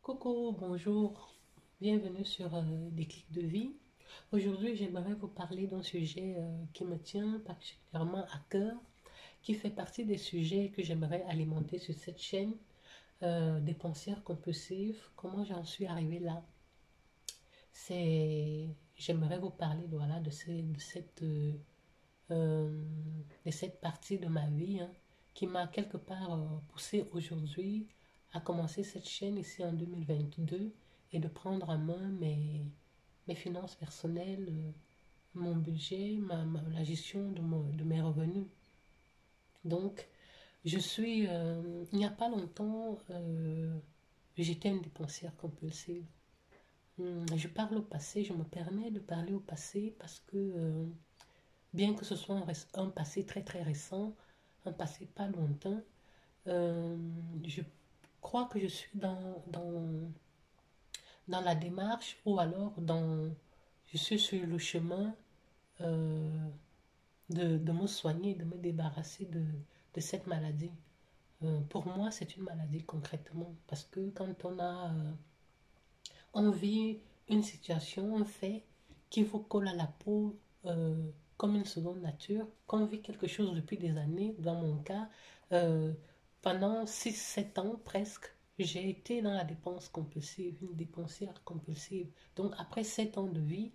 Coucou, bonjour, bienvenue sur Des clics de vie. Aujourd'hui, j'aimerais vous parler d'un sujet qui me tient particulièrement à cœur, qui fait partie des sujets que j'aimerais alimenter sur cette chaîne, des pensées compulsives, comment j'en suis arrivée là. J'aimerais vous parler voilà, euh, de cette partie de ma vie hein, qui m'a quelque part poussé aujourd'hui à commencer cette chaîne ici en 2022 et de prendre en main mes finances personnelles, mon budget, la gestion de mes revenus. Donc, il n'y a pas longtemps, j'étais une dépensière compulsive. Je parle au passé, je me permets de parler au passé parce que bien que ce soit un passé très très récent, un passé pas lointain, euh, je crois que je suis dans la démarche ou alors je suis sur le chemin euh, de me soigner, de me débarrasser de cette maladie. Pour moi, c'est une maladie concrètement parce que quand on vit une situation, un fait qui vous colle à la peau comme une seconde nature, quand on vit quelque chose depuis des années, dans mon cas, euh, pendant 6 7 ans presque, j'ai été dans la dépense compulsive, une dépensière compulsive. Donc après 7 ans de vie,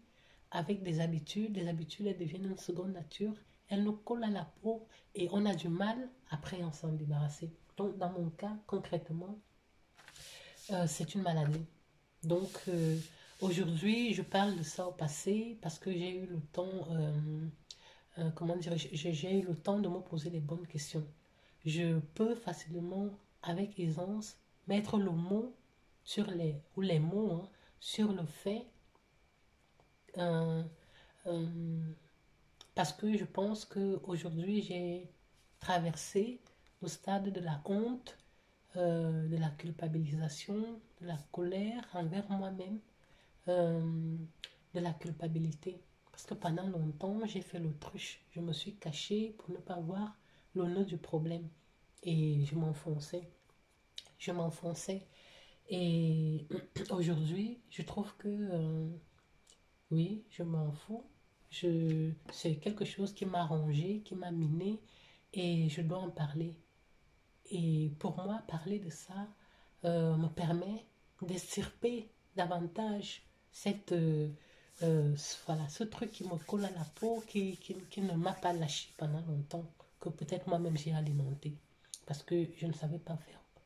avec des habitudes, les habitudes elles deviennent une seconde nature, elles nous collent à la peau et on a du mal après à s'en débarrasser. Donc dans mon cas, concrètement, c'est une maladie. Donc aujourd'hui, je parle de ça au passé parce que j'ai eu le temps, comment dire, j'ai eu le temps de me poser les bonnes questions. Je peux facilement, avec aisance, mettre le mot ou les mots sur le fait, euh, euh, parce que je pense que aujourd'hui j'ai traversé le stade de la honte, de la culpabilisation, de la colère envers moi-même, euh, de la culpabilité. Parce que pendant longtemps, j'ai fait l'autruche. Je me suis cachée pour ne pas voir le nœud du problème. Et je m'enfonçais. Je m'enfonçais. Et aujourd'hui, je trouve que oui, je m'en fous. C'est quelque chose qui m'a rongé, qui m'a miné. Et je dois en parler. Et pour moi, parler de ça me permet d'extirper davantage cette, voilà, ce truc qui me colle à la peau, qui ne m'a pas lâché pendant longtemps, que peut-être moi-même j'ai alimenté, parce que je ne savais pas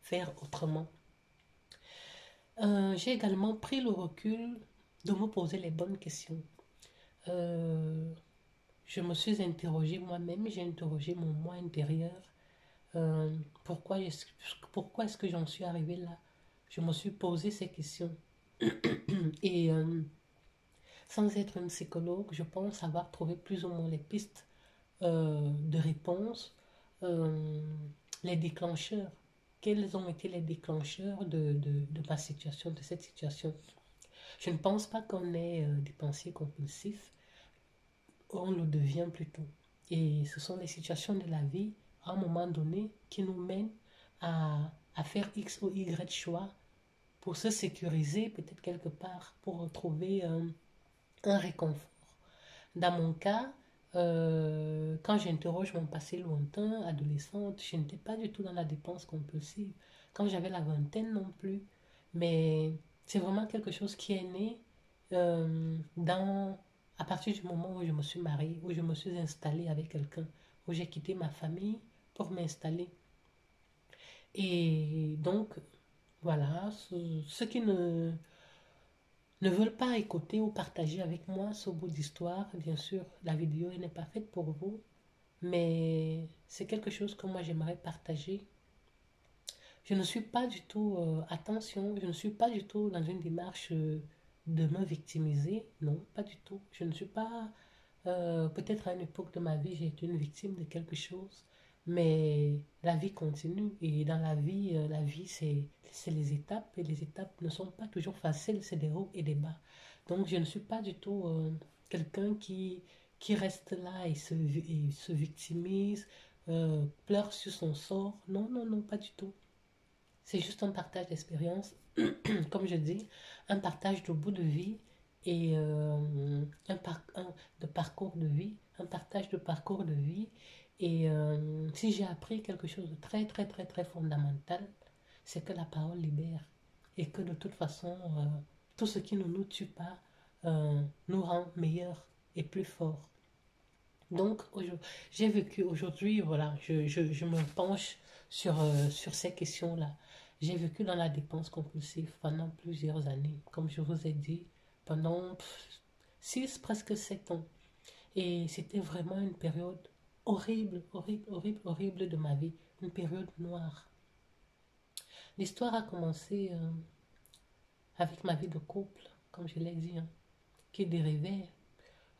faire autrement. J'ai également pris le recul de me poser les bonnes questions. Euh, je me suis interrogée moi-même, j'ai interrogé mon moi intérieur. Euh, pourquoi est-ce que j'en suis arrivée là? Je me suis posé ces questions. Et sans être une psychologue, je pense avoir trouvé plus ou moins les pistes de réponse, euh, les déclencheurs. Quels ont été les déclencheurs de ma situation, de cette situation? Je ne pense pas qu'on ait des pensées compulsives, on le devient plutôt. Et ce sont les situations de la vie, à un moment donné, qui nous mènent à faire X ou Y choix pour se sécuriser peut-être quelque part, pour retrouver un réconfort. Dans mon cas, quand j'interroge mon passé lointain, adolescente, je n'étais pas du tout dans la dépense compulsive. Quand j'avais la vingtaine non plus. Mais c'est vraiment quelque chose qui est né à partir du moment où je me suis mariée, où je me suis installée avec quelqu'un, où j'ai quitté ma famille pour m'installer. Et donc, voilà, ceux qui ne veulent pas écouter ou partager avec moi ce bout d'histoire, bien sûr, la vidéo n'est pas faite pour vous, mais c'est quelque chose que moi j'aimerais partager. Je ne suis pas du tout, attention, je ne suis pas du tout dans une démarche de me victimiser, non, pas du tout. Je ne suis pas, peut-être à une époque de ma vie, j'ai été une victime de quelque chose, mais la vie continue et dans la vie c'est les étapes et les étapes ne sont pas toujours faciles, c'est des hauts et des bas. Donc je ne suis pas du tout quelqu'un qui reste là et se victimise, pleure sur son sort. Non, non, non, pas du tout. C'est juste un partage d'expérience, comme je dis, un partage de bout de vie et de parcours de vie, un partage de parcours de vie. Et si j'ai appris quelque chose de très, très, très, très fondamental, c'est que la parole libère et que de toute façon, tout ce qui ne nous tue pas nous rend meilleurs et plus forts. Donc, j'ai vécu aujourd'hui, voilà, je me penche sur ces questions-là. J'ai vécu dans la dépense compulsive pendant plusieurs années, comme je vous ai dit, pendant 6, presque 7 ans. Et c'était vraiment une période horrible, horrible, horrible, horrible de ma vie, une période noire. L'histoire a commencé avec ma vie de couple, comme je l'ai dit, hein, qui dérivait,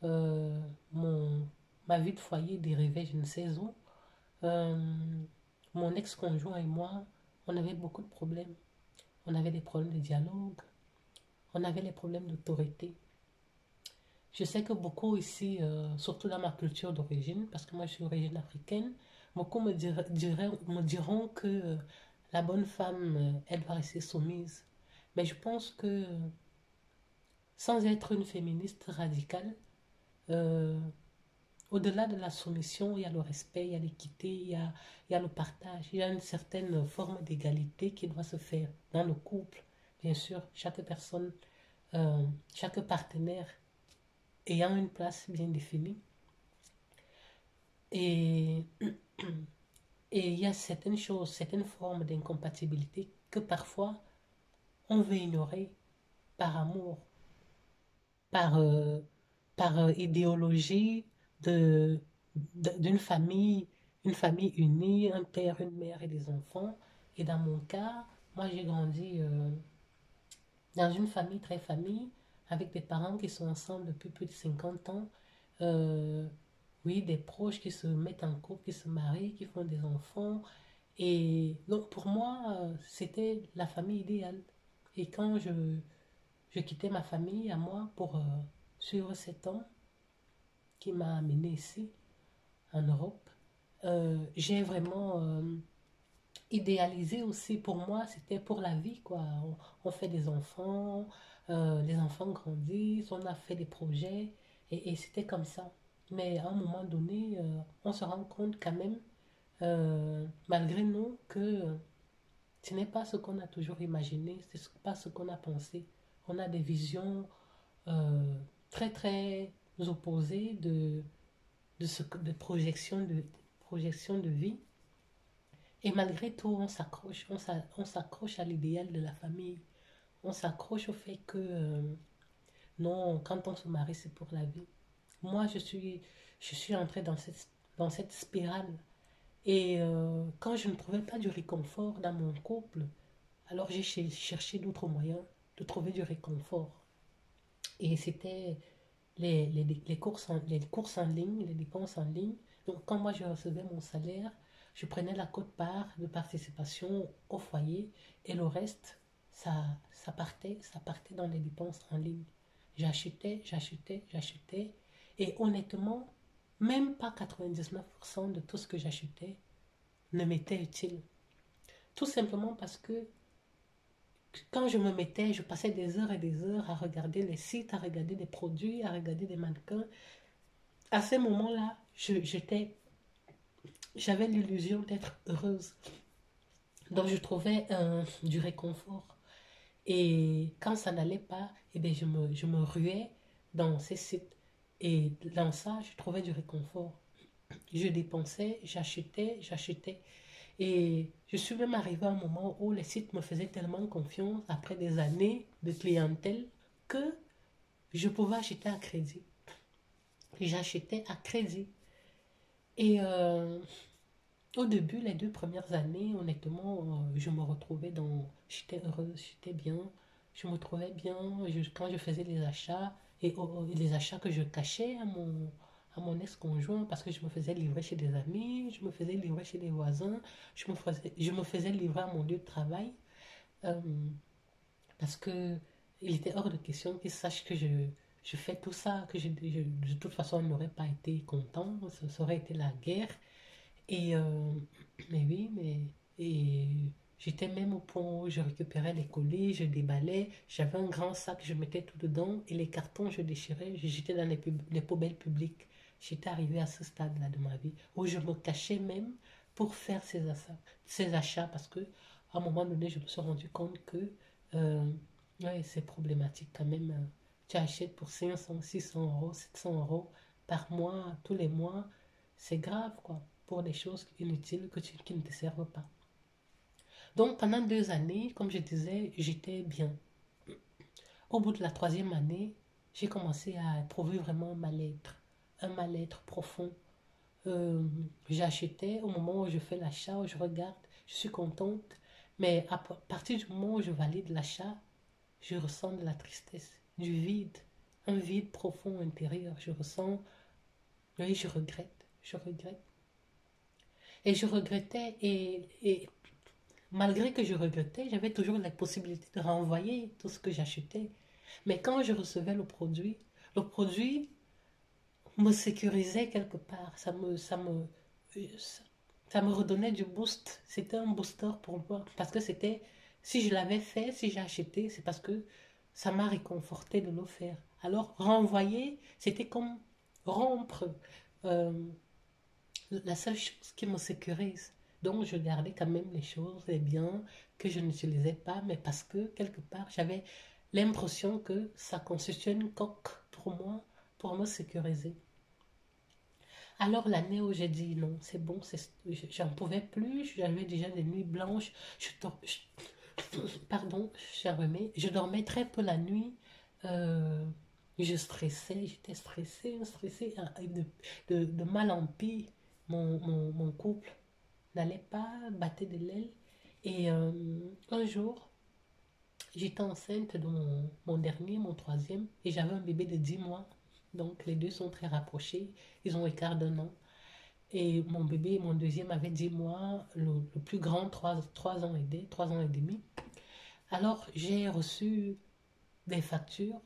euh, mon, ma vie de foyer dérivait je ne sais où. Euh, Mon ex-conjoint et moi, on avait beaucoup de problèmes. On avait des problèmes de dialogue, on avait les problèmes d'autorité. Je sais que beaucoup ici, surtout dans ma culture d'origine, parce que moi je suis d'origine africaine, beaucoup me diront que la bonne femme, elle doit rester soumise. Mais je pense que sans être une féministe radicale, euh, au-delà de la soumission, il y a le respect, il y a l'équité, il y a le partage, il y a une certaine forme d'égalité qui doit se faire dans le couple. Bien sûr, chaque personne, chaque partenaire ayant une place bien définie. Et, et il y a certaines choses, certaines formes d'incompatibilité que parfois on veut ignorer par amour, par, idéologie de, d'une famille, une famille unie, un père, une mère et des enfants. Et dans mon cas, moi j'ai grandi dans une famille très famille, avec des parents qui sont ensemble depuis plus de 50 ans. Euh, oui, des proches qui se mettent en couple, qui se marient, qui font des enfants. Et donc pour moi, c'était la famille idéale. Et quand je quittais ma famille à moi pour suivre cet homme qui m'a amené ici, en Europe, j'ai vraiment idéalisé aussi. Pour moi, c'était pour la vie, quoi. On fait des enfants, les enfants grandissent, on a fait des projets, et c'était comme ça. Mais à un moment donné, on se rend compte quand même, malgré nous, que ce n'est pas ce qu'on a toujours imaginé, ce n'est pas ce qu'on a pensé. On a des visions euh, très très opposées de projection de vie. Et malgré tout, on s'accroche à l'idéal de la famille. On s'accroche au fait que non, quand on se marie, c'est pour la vie. Moi, je suis entrée dans cette spirale. Et quand je ne trouvais pas du réconfort dans mon couple, alors j'ai cherché d'autres moyens de trouver du réconfort. Et c'était les courses en ligne, les dépenses en ligne. Donc, quand moi je recevais mon salaire, je prenais la quote-part de participation au foyer et le reste, ça partait dans les dépenses en ligne. J'achetais, j'achetais, j'achetais. Et honnêtement, même pas 99% de tout ce que j'achetais ne m'était utile. Tout simplement parce que quand je me mettais, je passais des heures et des heures à regarder les sites, à regarder des produits, à regarder des mannequins. À ces moments-là, j'avais l'illusion d'être heureuse. Donc je trouvais du réconfort. Et quand ça n'allait pas, eh bien, je me ruais dans ces sites. Et dans ça, je trouvais du réconfort. Je dépensais, j'achetais, j'achetais. Et je suis même arrivée à un moment où les sites me faisaient tellement confiance après des années de clientèle que je pouvais acheter à crédit. J'achetais à crédit. Et au début, les 2 premières années, honnêtement, je me retrouvais dans... J'étais heureuse, j'étais bien, je me trouvais bien quand je faisais les achats et les achats que je cachais à mon ex-conjoint parce que je me faisais livrer chez des amis, je me faisais livrer chez des voisins, je me faisais livrer à mon lieu de travail euh, parce que il était hors de question qu'ils sachent que je fais tout ça, que de toute façon, on n'aurait pas été content, ça aurait été la guerre. Et, mais oui, mais et J'étais même au point où je récupérais les colis, je déballais, j'avais un grand sac, je mettais tout dedans et les cartons, je déchirais, je jetais dans les poubelles publiques. J'étais arrivée à ce stade-là de ma vie où je me cachais même pour faire ces achats parce que à un moment donné, je me suis rendu compte que ouais, c'est problématique quand même. Tu achètes pour 500, 600 euros, 700 euros par mois, tous les mois. C'est grave, quoi, pour des choses inutiles qui ne te servent pas. Donc pendant 2 années, comme je disais, j'étais bien. Au bout de la troisième année, j'ai commencé à éprouver vraiment un mal-être profond. Euh, J'achetais au moment où je fais l'achat, où je regarde, je suis contente, mais à partir du moment où je valide l'achat, je ressens de la tristesse, du vide, un vide profond intérieur. Je ressens, oui, je regrette. Et je regrettais, et malgré que je regrettais, j'avais toujours la possibilité de renvoyer tout ce que j'achetais. Mais quand je recevais le produit me sécurisait quelque part. Ça me redonnait du boost. C'était un booster pour moi. Parce que c'était, si je l'avais fait, si j'ai acheté, c'est parce que ça m'a réconforté de le faire. Alors, renvoyer, c'était comme rompre euh, la seule chose qui me sécurise. Donc, je gardais quand même les choses, les biens que je n'utilisais pas, mais parce que quelque part, j'avais l'impression que ça constituait une coque pour moi, pour me sécuriser. Alors, l'année où j'ai dit non, c'est bon, j'en pouvais plus, j'avais déjà des nuits blanches, pardon, je dormais très peu la nuit, euh, je stressais, j'étais stressée, de mal en pis, mon couple n'allait pas, battait de l'aile. Et un jour, j'étais enceinte de mon troisième, et j'avais un bébé de 10 mois. Donc les deux sont très rapprochés, ils ont écart d'un an. Et mon bébé, mon deuxième, avait 10 mois, le plus grand, 3 ans et demi. Alors j'ai reçu des factures,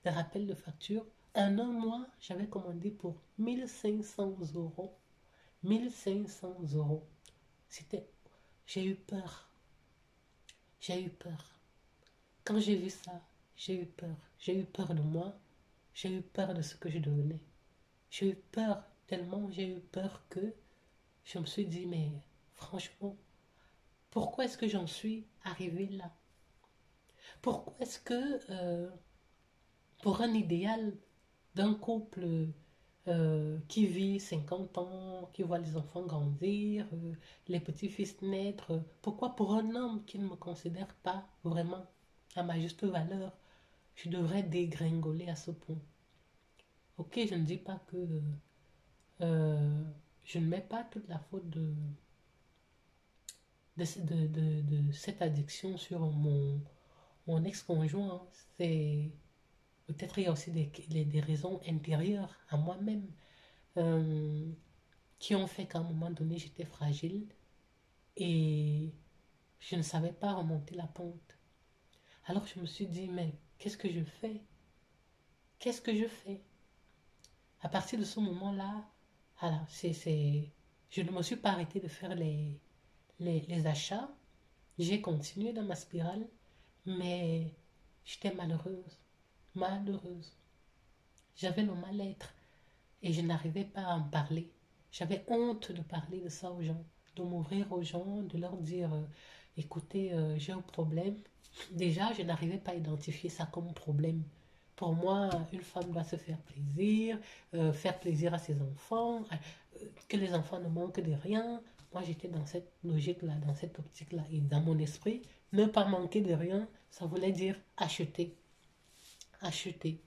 des rappels de factures. En un mois, j'avais commandé pour 1500 euros. 1500 euros. C'était. J'ai eu peur. J'ai eu peur. Quand j'ai vu ça, j'ai eu peur. J'ai eu peur de moi. J'ai eu peur de ce que je devenais. J'ai eu peur, tellement j'ai eu peur que je me suis dit, mais franchement, pourquoi est-ce que j'en suis arrivée là? Pourquoi est-ce que pour un idéal d'un couple qui vit 50 ans, qui voit les enfants grandir, les petits-fils naître, pourquoi pour un homme qui ne me considère pas vraiment à ma juste valeur, je devrais dégringoler à ce point? Ok, je ne dis pas que euh, je ne mets pas toute la faute de cette addiction sur mon ex-conjoint, hein. C'est peut-être il y a aussi des raisons intérieures à moi-même euh, qui ont fait qu'à un moment donné j'étais fragile et je ne savais pas remonter la pente. Alors je me suis dit, mais qu'est-ce que je fais? Qu'est-ce que je fais? À partir de ce moment-là, alors, je ne me suis pas arrêtée de faire les achats. J'ai continué dans ma spirale, mais j'étais malheureuse. Malheureuse. J'avais le mal-être et je n'arrivais pas à en parler. J'avais honte de parler de ça aux gens, de m'ouvrir aux gens, de leur dire, écoutez, j'ai un problème. Déjà, je n'arrivais pas à identifier ça comme problème. Pour moi, une femme doit se faire plaisir à ses enfants, que les enfants ne manquent de rien. Moi, j'étais dans cette logique-là, dans cette optique-là. Et dans mon esprit, ne pas manquer de rien, ça voulait dire acheter. Acheter.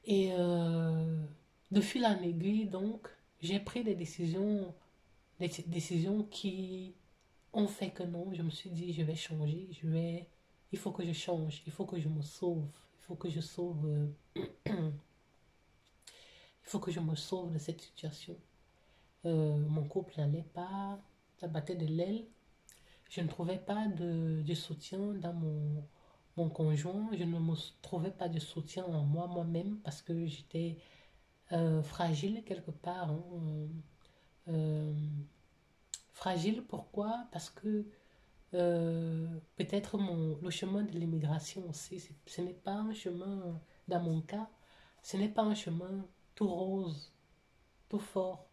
Et de fil en aiguille, donc, j'ai pris des décisions qui ont fait que non, je me suis dit, je vais changer, il faut que je change, il faut que je me sauve, il faut que je sauve, il faut que je me sauve de cette situation. Mon couple n'allait pas, ça battait de l'aile, je ne trouvais pas de soutien dans mon conjoint, je ne me trouvais pas de soutien en moi-même, parce que j'étais fragile quelque part, hein. Euh, Fragile, pourquoi? Parce que Peut-être le chemin de l'immigration aussi. Ce n'est pas un chemin, dans mon cas, ce n'est pas un chemin tout rose, tout fort.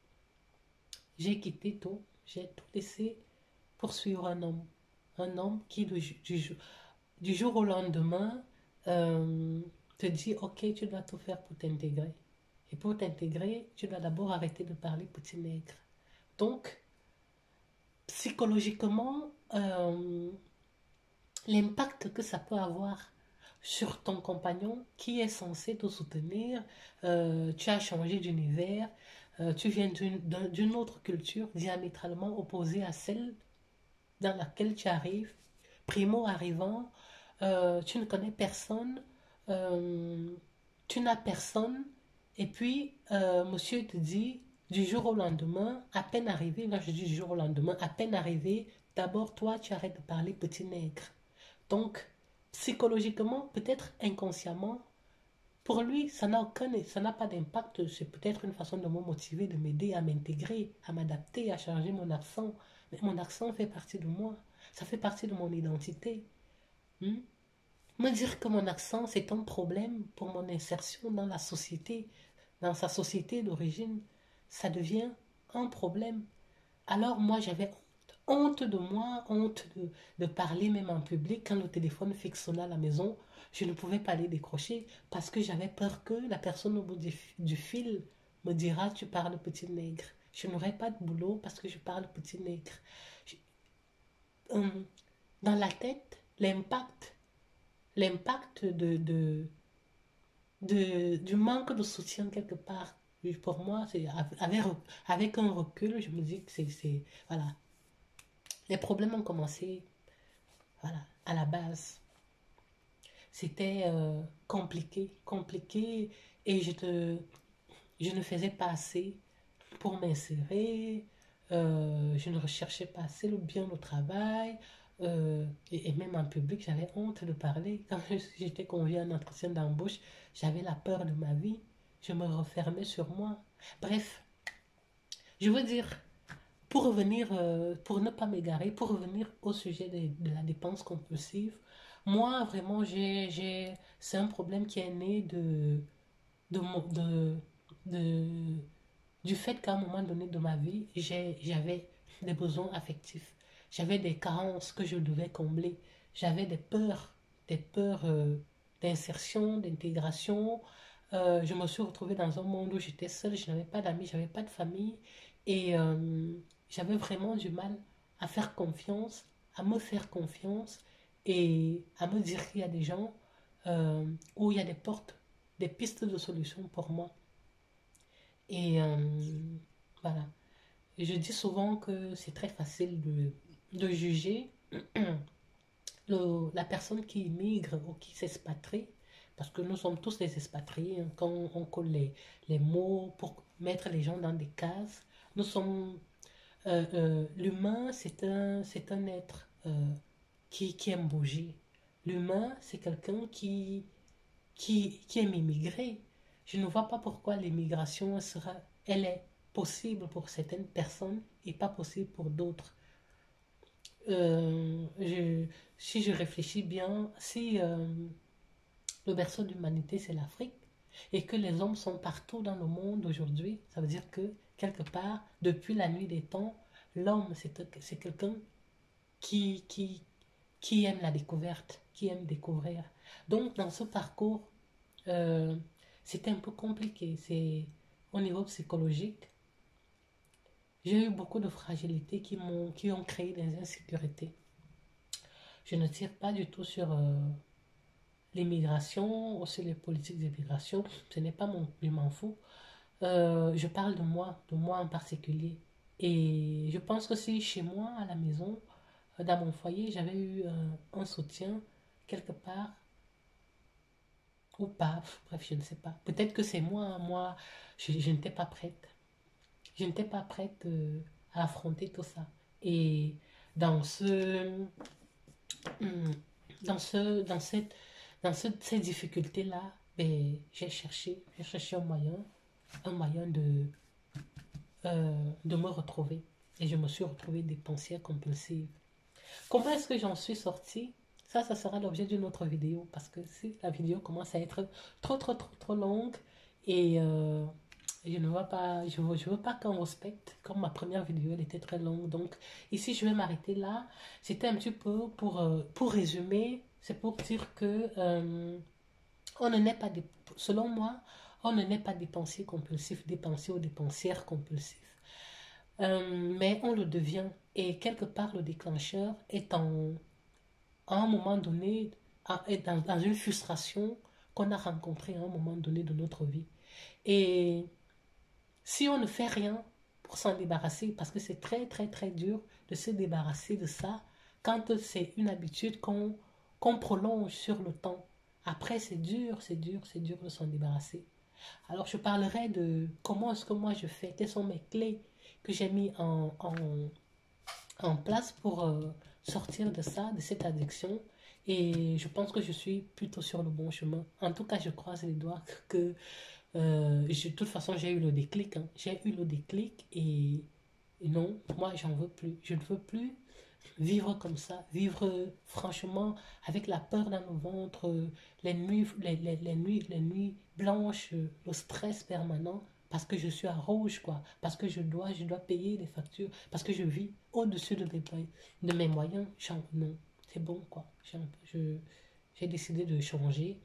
J'ai quitté tout, j'ai tout laissé pour suivre un homme. Un homme qui, du jour au lendemain, euh, te dit, OK, tu dois tout faire pour t'intégrer. Et pour t'intégrer, tu dois d'abord arrêter de parler petit nègre. Donc, psychologiquement, l'impact que ça peut avoir sur ton compagnon qui est censé te soutenir, tu as changé d'univers, tu viens d'une autre culture diamétralement opposée à celle dans laquelle tu arrives, primo arrivant, tu ne connais personne, euh, tu n'as personne, et puis monsieur te dit du jour au lendemain, à peine arrivé, là je dis du jour au lendemain, à peine arrivé, d'abord toi tu arrêtes de parler petit nègre. Donc, psychologiquement, peut-être inconsciemment, pour lui, ça n'a pas d'impact. C'est peut-être une façon de me motiver, de m'aider à m'intégrer, à m'adapter, à changer mon accent. Mais mon accent fait partie de moi. Ça fait partie de mon identité. Hmm? Me dire que mon accent, c'est un problème pour mon insertion dans la société, dans sa société d'origine, ça devient un problème. Alors moi, j'avais honte de moi, honte de parler même en public. Quand le téléphone fixe sonnait à la maison, je ne pouvais pas les décrocher parce que j'avais peur que la personne au bout du fil me dira, tu parles petit nègre. Je n'aurai pas de boulot parce que je parle petit nègre. Je- hum, Dans la tête, l'impact du manque de soutien quelque part, pour moi, c'est avec un recul, je me dis que voilà, les problèmes ont commencé, voilà, à la base. C'était compliqué, et je ne faisais pas assez pour m'insérer, je ne recherchais pas assez le bien au travail, et même en public, j'avais honte de parler. Quand j'étais conviée à un entretien d'embauche, j'avais la peur de ma vie, je me refermais sur moi. Bref, je veux dire, pour revenir, pour ne pas m'égarer, pour revenir au sujet de la dépense compulsive, moi, vraiment, c'est un problème qui est né de, mon- de- du fait qu'à un moment donné de ma vie, j'avais des besoins affectifs. J'avais des carences que je devais combler. J'avais des peurs d'insertion, d'intégration. Je me suis retrouvée dans un monde où j'étais seule, je n'avais pas d'amis, je n'avais pas de famille. Et j'avais vraiment du mal à faire confiance, à me faire confiance et à me dire qu'il y a des gens où il y a des portes, des pistes de solutions pour moi. Et voilà. Et je dis souvent que c'est très facile de juger la personne qui immigre ou qui s'expatrie, parce que nous sommes tous des expatriés, hein. Quand on colle les mots pour mettre les gens dans des cases, nous sommes... l'humain, c'est un être qui aime bouger. L'humain, c'est quelqu'un qui aime immigrer. Je ne vois pas pourquoi l'immigration elle est possible pour certaines personnes et pas possible pour d'autres. Si je réfléchis bien, si le berceau de l'humanité c'est l'Afrique et que les hommes sont partout dans le monde aujourd'hui, ça veut dire que quelque part, depuis la nuit des temps, l'homme c'est quelqu'un qui, qui, qui aime la découverte, qui aime découvrir. Donc dans ce parcours, euh, c'était un peu compliqué. C'est au niveau psychologique. J'ai eu beaucoup de fragilités qui ont créé des insécurités. Je ne tire pas du tout sur l'immigration ou sur les politiques d'immigration. Ce n'est pas mon, je m'en fous. Je parle de moi en particulier. Et je pense que si chez moi, à la maison, dans mon foyer, j'avais eu un soutien quelque part ou pas, bref, je ne sais pas. Peut-être que c'est moi, hein. Moi, je n'étais pas prête. Je n'étais pas prête à affronter tout ça. Et dans hum, ces difficultés-là, ben, j'ai cherché un moyen de me retrouver. Et je me suis retrouvée dépensière compulsive. Comment est-ce que j'en suis sortie? Ça sera l'objet d'une autre vidéo parce que si la vidéo commence à être trop longue et je ne vois pas, je veux pas qu'on respecte, comme ma première vidéo, elle était très longue. Donc ici, je vais m'arrêter là. C'était un petit peu pour résumer, c'est pour dire que on ne n'est pas, selon moi, on ne n'est pas dépensier compulsif, dépensier ou dépensière compulsif. Mais on le devient. Et quelque part, le déclencheur est à un moment donné, est dans une frustration qu'on a rencontrée à un moment donné de notre vie. Et si on ne fait rien pour s'en débarrasser, parce que c'est très dur de se débarrasser de ça, quand c'est une habitude qu'on prolonge sur le temps. Après, c'est dur de s'en débarrasser. Alors, je parlerai de comment est-ce que moi je fais, quelles sont mes clés que j'ai mis en place pour sortir de ça, de cette addiction. Et je pense que je suis plutôt sur le bon chemin. En tout cas, je croise les doigts que de toute façon, j'ai eu le déclic. Hein. J'ai eu le déclic et non, moi, j'en veux plus. Je ne veux plus vivre comme ça, vivre franchement avec la peur dans le ventre, les nuits blanches, le stress permanent, parce que je suis à rouge, quoi, parce que je dois payer les factures, parce que je vis au-dessus de mes moyens. Non, c'est bon, quoi. J'ai décidé de changer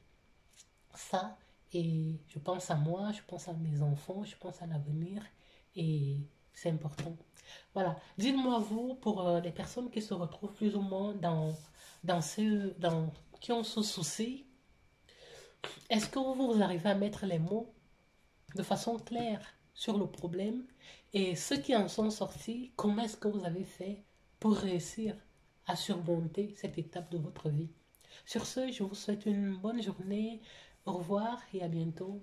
ça et je pense à moi, je pense à mes enfants, je pense à l'avenir et c'est important. Voilà. Dites-moi vous, pour les personnes qui se retrouvent plus ou moins qui ont ce souci, est-ce que vous arrivez à mettre les mots de façon claire sur le problème et ceux qui en sont sortis, comment est-ce que vous avez fait pour réussir à surmonter cette étape de votre vie? Sur ce, je vous souhaite une bonne journée. Au revoir et à bientôt.